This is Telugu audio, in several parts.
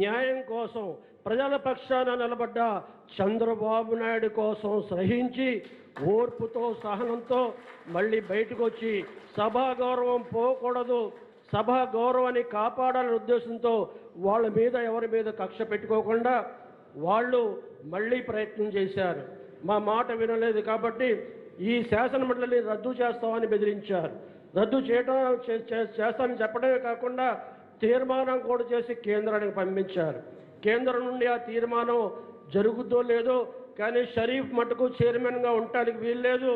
న్యాయం కోసం ప్రజల పక్షాన నిలబడ్డ చంద్రబాబు నాయుడు కోసం సహించి ఓర్పుతో సహనంతో మళ్ళీ బయటకు వచ్చి సభా గౌరవం పోకూడదు, సభా గౌరవాన్ని కాపాడాలనే ఉద్దేశంతో వాళ్ళ మీద ఎవరి మీద కక్ష పెట్టుకోకుండా వాళ్ళు మళ్ళీ ప్రయత్నం చేశారు. మా మాట వినలేదు కాబట్టి ఈ శాసనమండలిని రద్దు చేస్తామని బెదిరించారు. రద్దు చేస్తానని చెప్పడమే కాకుండా తీర్మానం కూడా చేసి కేంద్రానికి పంపించారు. కేంద్రం నుండి ఆ తీర్మానం జరుగుతుందో లేదో కానీ షరీఫ్ మటుకు చైర్మన్గా ఉండటానికి వీల్లేదు.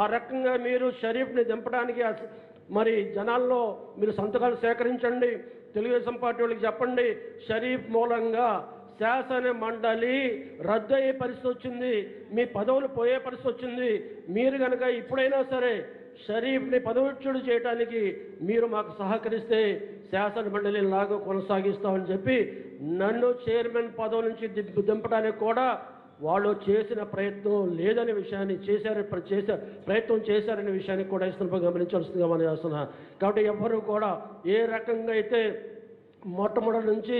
ఆ రకంగా మీరు షరీఫ్ని దింపడానికి మరి జనాల్లో మీరు సంతకాలు సేకరించండి, తెలుగుదేశం పార్టీ వాళ్ళకి చెప్పండి. షరీఫ్ మూలంగా శాసన మండలి రద్దు అయ్యే పరిస్థితి వచ్చింది, మీ పదవులు పోయే పరిస్థితి వచ్చింది. మీరు కనుక ఇప్పుడైనా సరే షరీఫ్ని పదవిచ్యుడు చేయడానికి మీరు మాకు సహకరిస్తే శాసన మండలి లాగా కొనసాగిస్తామని చెప్పి నన్ను చైర్మన్ పదవి నుంచి దింపడానికి కూడా వాళ్ళు చేసిన ప్రయత్నం లేదనే విషయాన్ని ప్రయత్నం చేశారనే విషయాన్ని కూడా ఇస్తున్న గమనించాల్సిందిగా మనం చేస్తున్నా. కాబట్టి ఎవరు కూడా ఏ రకంగా అయితే మొట్టమొదటి నుంచి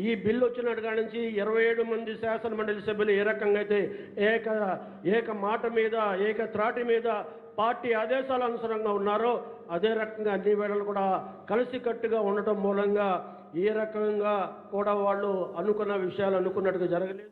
ఈ బిల్లు వచ్చినట్టుగా నుంచి 27 మంది శాసన మండలి సభ్యులు ఏ రకంగా అయితే ఏక మాట మీద త్రాటి మీద పార్టీ ఆదేశాల అనుసారంగా ఉన్నారో అదే రకంగా అన్ని వేళలు కూడా కలిసికట్టుగా ఉండటం మూలంగా ఏ రకంగా కూడా వాళ్ళు అనుకున్న విషయాలు అనుకున్నట్టుగా జరగలేదు.